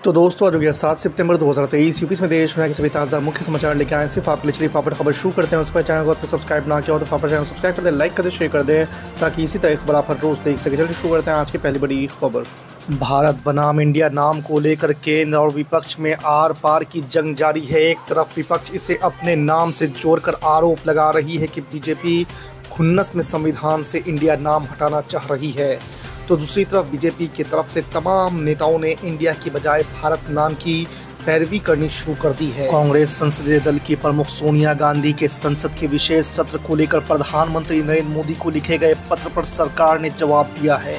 तो दोस्तों आज हो गया 7 सितंबर 2023। यूपी में देश दुनिया के सभी ताज़ा मुख्य समाचार लेके आए सिर्फ आपके लिए। चलिए फटाफट खबर शुरू करते हैं। उस पर चैनल को अब तक सब्सक्राइब ना किया हो तो फटाफट चैनल सब्सक्राइब कर दें, लाइक कर दें, शेयर कर दें ताकि इसी तरह खबर आप हर रोज़ देख सकें। चलिए शुरू करते हैं आज की पहली बड़ी खबर। भारत बनाम इंडिया नाम को लेकर केंद्र और विपक्ष में आर पार की जंग जारी है। एक तरफ विपक्ष इसे अपने नाम से जोड़कर आरोप लगा रही है कि बीजेपी खुन्नस में संविधान से इंडिया नाम हटाना चाह रही है, तो दूसरी तरफ बीजेपी की तरफ से तमाम नेताओं ने इंडिया की बजाय भारत नाम की पैरवी करनी शुरू कर दी है। कांग्रेस संसदीय दल की प्रमुख सोनिया गांधी के संसद के विशेष सत्र को लेकर प्रधानमंत्री नरेंद्र मोदी को लिखे गए पत्र पर सरकार ने जवाब दिया है।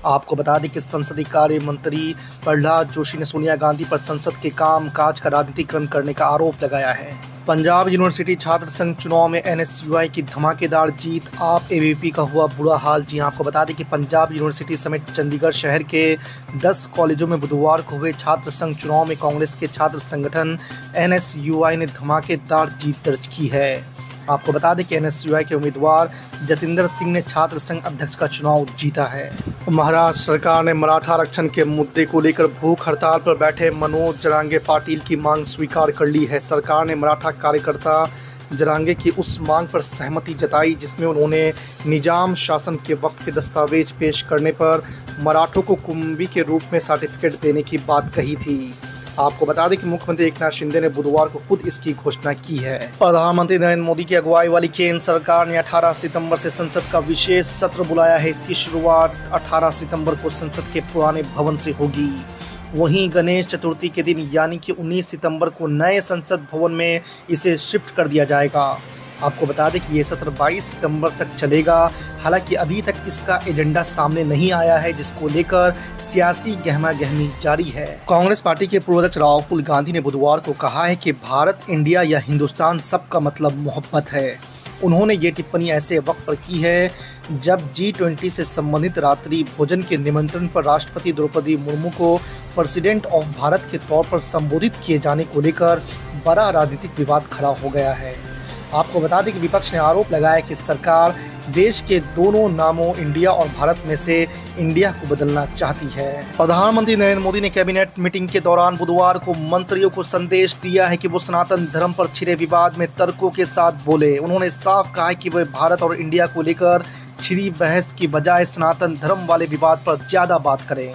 आपको बता दें कि संसदीय कार्य मंत्री प्रहलाद जोशी ने सोनिया गांधी पर संसद के काम काज का राजनीतिकरण करने का आरोप लगाया है। पंजाब यूनिवर्सिटी छात्र संघ चुनाव में एनएसयूआई की धमाकेदार जीत, आप एबीवीपी का हुआ बुरा हाल। जी आपको बता दें कि पंजाब यूनिवर्सिटी समेत चंडीगढ़ शहर के 10 कॉलेजों में बुधवार को हुए छात्र संघ चुनाव में कांग्रेस के छात्र संगठन एनएसयूआई ने धमाकेदार जीत दर्ज की है। आपको बता दें कि एनएसयूआई के उम्मीदवार जतिंदर सिंह ने छात्र संघ अध्यक्ष का चुनाव जीता है। महाराष्ट्र सरकार ने मराठा आरक्षण के मुद्दे को लेकर भूख हड़ताल पर बैठे मनोज जरांगे पाटिल की मांग स्वीकार कर ली है। सरकार ने मराठा कार्यकर्ता जरांगे की उस मांग पर सहमति जताई जिसमें उन्होंने निजाम शासन के वक्त के दस्तावेज पेश करने पर मराठों को कुंभी के रूप में सर्टिफिकेट देने की बात कही थी। आपको बता दें कि मुख्यमंत्री एकनाथ शिंदे ने बुधवार को खुद इसकी घोषणा की है। प्रधानमंत्री नरेंद्र मोदी की अगुवाई वाली केंद्र सरकार ने 18 सितंबर से संसद का विशेष सत्र बुलाया है। इसकी शुरुआत 18 सितंबर को संसद के पुराने भवन से होगी। वहीं गणेश चतुर्थी के दिन यानी कि 19 सितंबर को नए संसद भवन में इसे शिफ्ट कर दिया जाएगा। आपको बता दें कि ये सत्र 22 सितंबर तक चलेगा। हालांकि अभी तक इसका एजेंडा सामने नहीं आया है, जिसको लेकर सियासी गहमागहमी जारी है। कांग्रेस पार्टी के पूर्व अध्यक्ष राहुल गांधी ने बुधवार को कहा है कि भारत, इंडिया या हिंदुस्तान सबका मतलब मोहब्बत है। उन्होंने ये टिप्पणी ऐसे वक्त पर की है जब G20 से संबंधित रात्रि भोजन के निमंत्रण पर राष्ट्रपति द्रौपदी मुर्मू को प्रेसिडेंट ऑफ भारत के तौर पर संबोधित किए जाने को लेकर बड़ा राजनीतिक विवाद खड़ा हो गया है। आपको बता दें कि विपक्ष ने आरोप लगाया कि सरकार देश के दोनों नामों इंडिया और भारत में से इंडिया को बदलना चाहती है। प्रधानमंत्री नरेंद्र मोदी ने कैबिनेट मीटिंग के दौरान बुधवार को मंत्रियों को संदेश दिया है कि वो सनातन धर्म पर छिड़े विवाद में तर्कों के साथ बोले। उन्होंने साफ कहा है कि वे भारत और इंडिया को लेकर छिड़ी बहस की बजाय सनातन धर्म वाले विवाद पर ज़्यादा बात करें।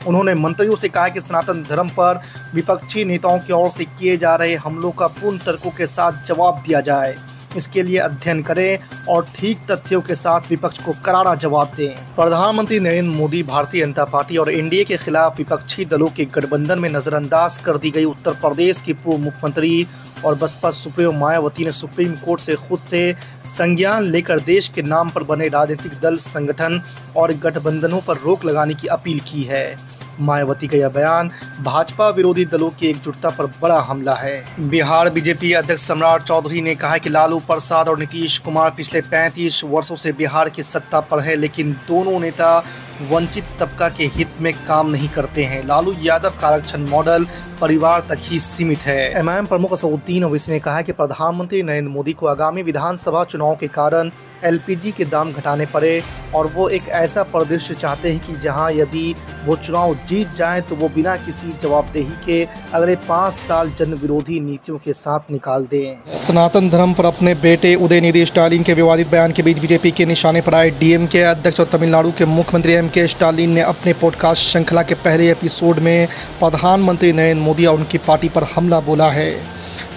उन्होंने मंत्रियों से कहा कि सनातन धर्म पर विपक्षी नेताओं की ओर से किए जा रहे हमलों का पूर्ण तर्कों के साथ जवाब दिया जाए। इसके लिए अध्ययन करें और ठीक तथ्यों के साथ विपक्ष को करारा जवाब दें। प्रधानमंत्री नरेंद्र मोदी भारतीय जनता पार्टी और एनडीए के खिलाफ विपक्षी दलों के गठबंधन में नजरअंदाज कर दी गई उत्तर प्रदेश की पूर्व मुख्यमंत्री और बसपा सुप्रीमो मायावती ने सुप्रीम कोर्ट से खुद से संज्ञान लेकर देश के नाम पर बने राजनीतिक दल, संगठन और गठबंधनों पर रोक लगाने की अपील की है। मायावती का यह बयान भाजपा विरोधी दलों की एकजुटता पर बड़ा हमला है। बिहार बीजेपी अध्यक्ष सम्राट चौधरी ने कहा कि लालू प्रसाद और नीतीश कुमार पिछले 35 वर्षों से बिहार की सत्ता पर है, लेकिन दोनों नेता वंचित तबका के हित में काम नहीं करते हैं। लालू यादव का आरक्षण मॉडल परिवार तक ही सीमित है। एमआईएम प्रमुख असदुद्दीन ओवैसी ने कहा कि प्रधानमंत्री नरेंद्र मोदी को आगामी विधानसभा चुनाव के कारण एलपीजी के दाम घटाने पड़े और वो एक ऐसा परिदृश्य चाहते हैं कि जहां यदि वो चुनाव जीत जाए तो वो बिना किसी जवाबदेही के अगले 5 साल जन विरोधी नीतियों के साथ निकाल दें। सनातन धर्म पर अपने बेटे उदयनिधि स्टालिन के विवादित बयान के बीच बीजेपी के निशाने पर आए डीएमके अध्यक्ष और तमिलनाडु के मुख्यमंत्री एमके स्टालिन ने अपने पॉडकास्ट श्रृंखला के पहले एपिसोड में प्रधानमंत्री नरेंद्र मोदी और उनकी पार्टी पर हमला बोला है।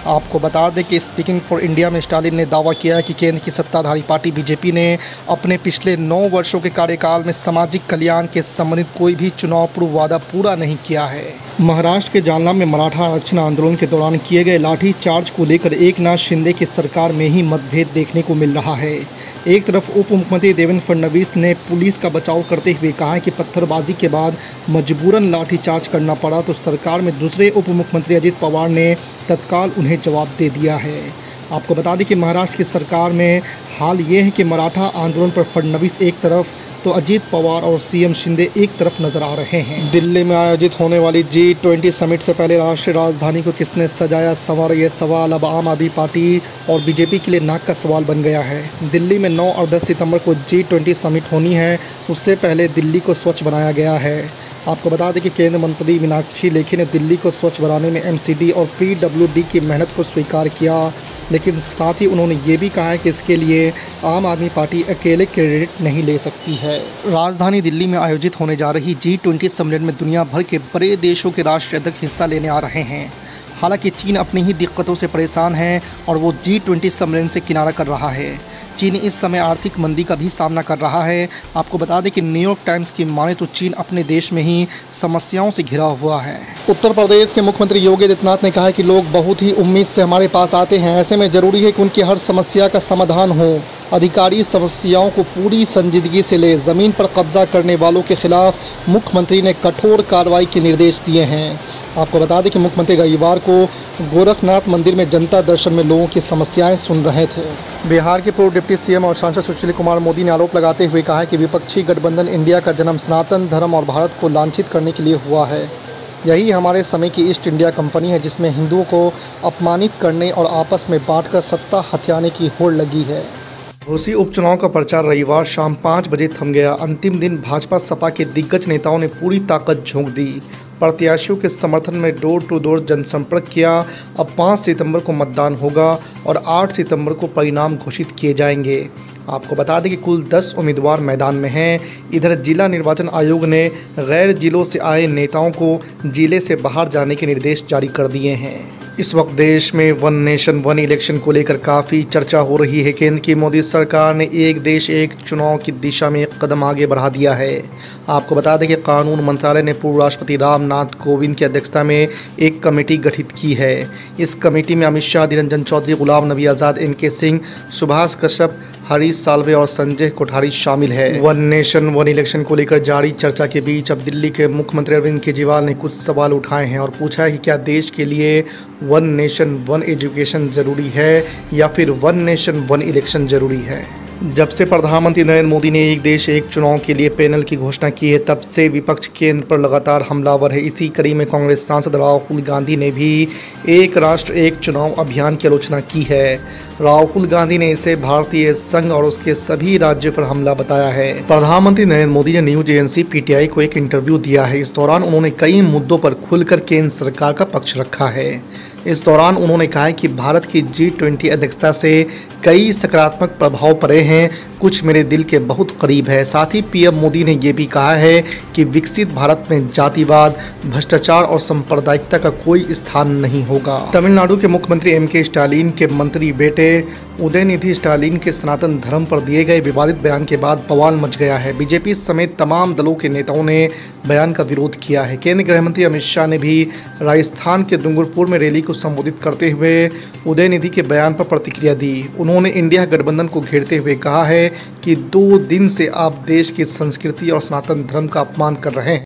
आपको बता दें कि स्पीकिंग फॉर इंडिया में स्टालिन ने दावा किया कि केंद्र की सत्ताधारी पार्टी बीजेपी ने अपने पिछले 9 वर्षों के कार्यकाल में सामाजिक कल्याण के संबंधित कोई भी चुनाव पूर्व वादा पूरा नहीं किया है। महाराष्ट्र के जालना में मराठा आरक्षण आंदोलन के दौरान किए गए लाठी चार्ज को लेकर एकनाथ शिंदे की सरकार में ही मतभेद देखने को मिल रहा है। एक तरफ उप मुख्यमंत्री देवेंद्र फडणवीस ने पुलिस का बचाव करते हुए कहा है कि पत्थरबाजी के बाद मजबूरन लाठीचार्ज करना पड़ा, तो सरकार में दूसरे उप मुख्यमंत्री अजित पवार ने तत्काल उन्हें जवाब दे दिया है। आपको बता दें कि महाराष्ट्र की सरकार में हाल ये है कि मराठा आंदोलन पर फडणवीस एक तरफ तो अजित पवार और सीएम शिंदे एक तरफ नजर आ रहे हैं। दिल्ली में आयोजित होने वाली G20 समिट से पहले राष्ट्रीय राजधानी को किसने सजाया संवारा, ये सवाल अब आम आदमी पार्टी और बीजेपी के लिए नाक का सवाल बन गया है। दिल्ली में 9 और 10 सितंबर को G20 समिट होनी है, उससे पहले दिल्ली को स्वच्छ बनाया गया है। आपको बता दें कि केंद्रीय मंत्री मीनाक्षी लेखी ने दिल्ली को स्वच्छ बनाने में एमसीडी और पीडब्ल्यूडी की मेहनत को स्वीकार किया, लेकिन साथ ही उन्होंने ये भी कहा है कि इसके लिए आम आदमी पार्टी अकेले क्रेडिट नहीं ले सकती है। राजधानी दिल्ली में आयोजित होने जा रही G20 सम्मेलन में दुनिया भर के बड़े देशों के राष्ट्राध्यक्ष हिस्सा लेने आ रहे हैं। हालांकि चीन अपनी ही दिक्कतों से परेशान है और वो G20 सम्मेलन से किनारा कर रहा है। चीन इस समय आर्थिक मंदी का भी सामना कर रहा है। आपको बता दें कि न्यूयॉर्क टाइम्स की माने तो चीन अपने देश में ही समस्याओं से घिरा हुआ है। उत्तर प्रदेश के मुख्यमंत्री योगी आदित्यनाथ ने कहा है कि लोग बहुत ही उम्मीद से हमारे पास आते हैं, ऐसे में ज़रूरी है कि उनकी हर समस्या का समाधान हो। अधिकारी समस्याओं को पूरी संजीदगी से ले। ज़मीन पर कब्जा करने वालों के खिलाफ मुख्यमंत्री ने कठोर कार्रवाई के निर्देश दिए हैं। आपको बता दें कि मुख्यमंत्री रविवार को गोरखनाथ मंदिर में जनता दर्शन में लोगों की समस्याएं सुन रहे थे। बिहार के पूर्व डिप्टी सीएम और सांसद सुशील कुमार मोदी ने आरोप लगाते हुए कहा है कि विपक्षी गठबंधन इंडिया का जन्म सनातन धर्म और भारत को लांछित करने के लिए हुआ है। यही हमारे समय की ईस्ट इंडिया कंपनी है, जिसमें हिंदुओं को अपमानित करने और आपस में बांटकर सत्ता हथियाने की होड़ लगी है। घोसी उपचुनाव का प्रचार रविवार शाम 5 बजे थम गया। अंतिम दिन भाजपा सपा के दिग्गज नेताओं ने पूरी ताकत झोंक दी। प्रत्याशियों के समर्थन में डोर टू डोर जनसंपर्क किया। अब 5 सितंबर को मतदान होगा और 8 सितंबर को परिणाम घोषित किए जाएंगे। आपको बता दें कि कुल 10 उम्मीदवार मैदान में हैं। इधर जिला निर्वाचन आयोग ने गैर जिलों से आए नेताओं को जिले से बाहर जाने के निर्देश जारी कर दिए हैं। इस वक्त देश में वन नेशन वन इलेक्शन को लेकर काफ़ी चर्चा हो रही है। केंद्र की मोदी सरकार ने एक देश एक चुनाव की दिशा में एक कदम आगे बढ़ा दिया है। आपको बता दें कि कानून मंत्रालय ने पूर्व राष्ट्रपति रामनाथ कोविंद की अध्यक्षता में एक कमेटी गठित की है। इस कमेटी में अमित शाह, निरंजन चौधरी, गुलाम नबी आज़ाद, NK सिंह, सुभाष कश्यप, हरीश साल्वे और संजय कोठारी शामिल है। वन नेशन वन इलेक्शन को लेकर जारी चर्चा के बीच अब दिल्ली के मुख्यमंत्री अरविंद केजरीवाल ने कुछ सवाल उठाए हैं और पूछा है कि क्या देश के लिए वन नेशन वन एजुकेशन ज़रूरी है या फिर वन नेशन वन इलेक्शन ज़रूरी है। जब से प्रधानमंत्री नरेंद्र मोदी ने एक देश एक चुनाव के लिए पैनल की घोषणा की है, तब से विपक्ष केंद्र पर लगातार हमलावर है। इसी कड़ी में कांग्रेस सांसद राहुल गांधी ने भी एक राष्ट्र एक चुनाव अभियान की आलोचना की है। राहुल गांधी ने इसे भारतीय संघ और उसके सभी राज्यों पर हमला बताया है। प्रधानमंत्री नरेंद्र मोदी ने न्यूज एजेंसी PTI को एक इंटरव्यू दिया है। इस दौरान उन्होंने कई मुद्दों पर खुलकर केंद्र सरकार का पक्ष रखा है। इस दौरान उन्होंने कहा है कि भारत की G20 अध्यक्षता से कई सकारात्मक प्रभाव पड़े हैं, कुछ मेरे दिल के बहुत करीब है। साथ ही PM मोदी ने ये भी कहा है कि विकसित भारत में जातिवाद, भ्रष्टाचार और सांप्रदायिकता का कोई स्थान नहीं होगा। तमिलनाडु के मुख्यमंत्री MK स्टालिन के मंत्री बेटे उदयनिधि स्टालिन के सनातन धर्म पर दिए गए विवादित बयान के बाद बवाल मच गया है। बीजेपी समेत तमाम दलों के नेताओं ने बयान का विरोध किया है। केंद्रीय गृह मंत्री अमित शाह ने भी राजस्थान के डूंगरपुर में रैली को संबोधित करते हुए उदयनिधि के बयान पर प्रतिक्रिया दी। उन्होंने इंडिया गठबंधन को घेरते हुए कहा है कि 2 दिन से आप देश की संस्कृति और सनातन धर्म का अपमान कर रहे हैं।